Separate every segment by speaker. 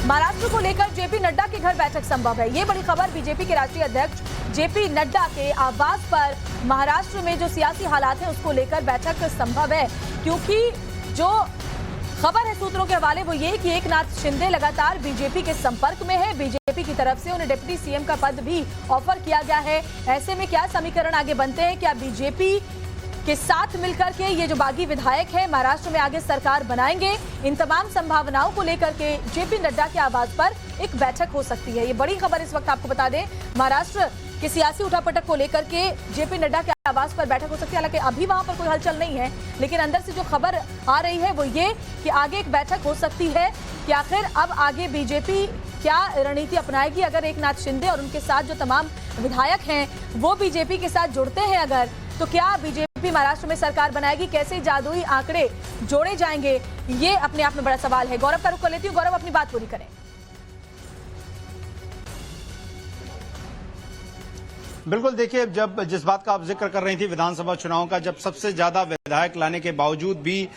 Speaker 1: महाराष्ट्र को लेकर जेपी नड्डा के घर बैठक संभव है। ये बड़ी खबर बीजेपी के राष्ट्रीय अध्यक्ष जेपी नड्डा के आवास पर महाराष्ट्र में जो सियासी हालात हैं उसको लेकर बैठक संभव है, क्योंकि जो खबर है सूत्रों के हवाले वो ये कि एकनाथ शिंदे लगातार बीजेपी के संपर्क में है। बीजेपी की तरफ से उन्हें डिप्टी सीएम का पद भी ऑफर किया गया है। ऐसे में क्या समीकरण आगे बनते हैं? क्या बीजेपी के साथ मिलकर के ये जो बागी विधायक है महाराष्ट्र में आगे सरकार बनाएंगे? इन तमाम संभावनाओं को लेकर के जेपी नड्डा के आवास पर एक बैठक हो सकती है। ये बड़ी खबर इस वक्त आपको बता दें, महाराष्ट्र के सियासी उठापटक को लेकर के जेपी नड्डा के आवास पर बैठक हो सकती है। हालांकि अभी वहां पर कोई हलचल नहीं है, लेकिन अंदर से जो खबर आ रही है वो ये कि आगे एक बैठक हो सकती है कि आखिर अब आगे बीजेपी क्या रणनीति अपनाएगी। अगर एकनाथ शिंदे और उनके साथ जो तमाम विधायक हैं वो बीजेपी के साथ जुड़ते हैं अगर, तो क्या बीजेपी महाराष्ट्र में सरकार बनाएगी? कैसे जादुई आंकड़े जोड़े जाएंगे? ये अपने आप में बड़ा सवाल है। गौरव का रुख कर लेती हूँ। गौरव, अपनी बात पूरी करें।
Speaker 2: बिल्कुल, देखिए, जब जिस बात का आप जिक्र कर रही थी विधानसभा चुनाव का, जब सबसे ज्यादा विधायक लाने के बावजूद भी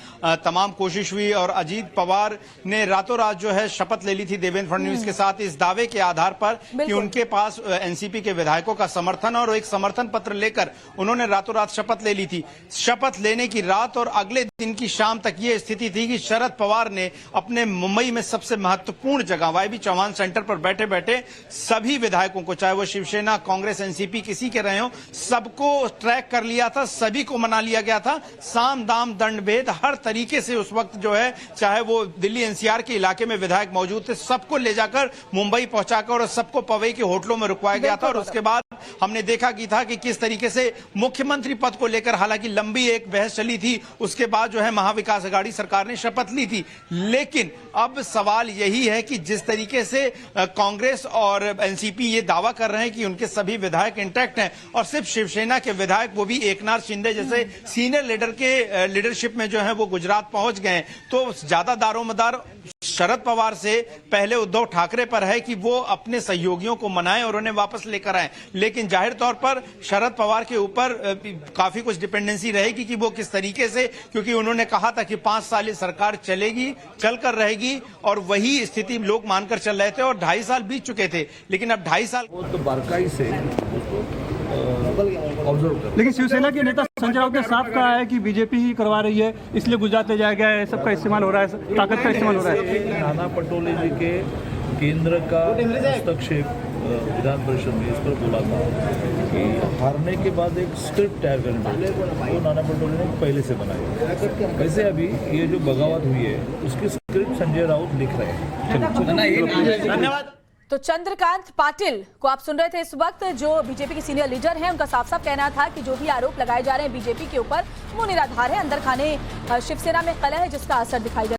Speaker 2: तमाम कोशिश हुई और अजीत पवार ने रातों रात जो है शपथ ले ली थी देवेंद्र फडणवीस के साथ इस दावे के आधार पर कि उनके पास एनसीपी के विधायकों का समर्थन और एक समर्थन पत्र लेकर उन्होंने रातों रात शपथ ले ली थी। शपथ लेने की रात और अगले दिन की शाम तक ये स्थिति थी कि शरद पवार ने अपने मुंबई में सबसे महत्वपूर्ण जगह वाई चौहान सेंटर पर बैठे बैठे सभी विधायकों को, चाहे वो शिवसेना, कांग्रेस, एनसीपी किसी के रहे हो, सबको ट्रैक कर लिया था, सभी को मना लिया गया था। साम दाम दंड भेद हर तरीके से उस वक्त जो है, चाहे वो दिल्ली एनसीआर के इलाके में विधायक मौजूद थे, सबको ले जाकर मुंबई पहुंचाकर और सबको पवई के होटलों में रुकवाया गया था। और उसके बाद हमने देखा कि था कि किस तरीके से मुख्यमंत्री पद को लेकर हालांकि लंबी एक बहस चली थी। उसके बाद जो है महाविकास अघाड़ी सरकार ने शपथ ली थी। लेकिन अब सवाल यही है कि जिस तरीके से कांग्रेस और एनसीपी ये दावा कर रहे हैं कि उनके सभी विधायक इंटैक्ट हैं और सिर्फ शिवसेना के विधायक, वो भी एकनाथ शिंदे जैसे सीनियर लीडर के लीडरशिप में जो है वो गुजरात पहुंच गए, तो ज्यादा दारोमदार शरद पवार से पहले उद्धव ठाकरे पर है कि वो अपने सहयोगियों को मनाएं और उन्हें वापस लेकर आएं। लेकिन जाहिर तौर पर शरद पवार के ऊपर काफी कुछ डिपेंडेंसी रहेगी कि वो किस तरीके से, क्योंकि उन्होंने कहा था कि 5 साल ये सरकार चलेगी, चलकर रहेगी, और वही स्थिति लोग मानकर चल रहे थे और 2.5 साल बीत चुके थे। लेकिन अब 2.5 साल
Speaker 3: तो बारकाई से
Speaker 4: लेकिन शिवसेना के नेता संजय राउत ने साफ कहा है कि बीजेपी ही करवा रही है, इसलिए गुजरात ले जाया गया है, सबका इस्तेमाल हो रहा है, ताकत का इस्तेमाल हो रहा है।
Speaker 3: नाना पटोले जी के केंद्र का हस्तक्षेप विधान परिषद में इस पर बोला था कि हारने के बाद एक स्क्रिप्ट तैयार करनी पड़ती है, वो नाना पटोले ने पहले से बनाई। वैसे अभी ये जो बगावत हुई है उसकी स्क्रिप्ट संजय राउत लिख रहे हैं।
Speaker 2: धन्यवाद।
Speaker 1: तो चंद्रकांत पाटिल को आप सुन रहे थे इस वक्त, जो बीजेपी के सीनियर लीडर हैं। उनका साफ साफ कहना था कि जो भी आरोप लगाए जा रहे हैं बीजेपी के ऊपर वो निराधार है। अंदर खाने शिवसेना में कलह है जिसका असर दिखाई दे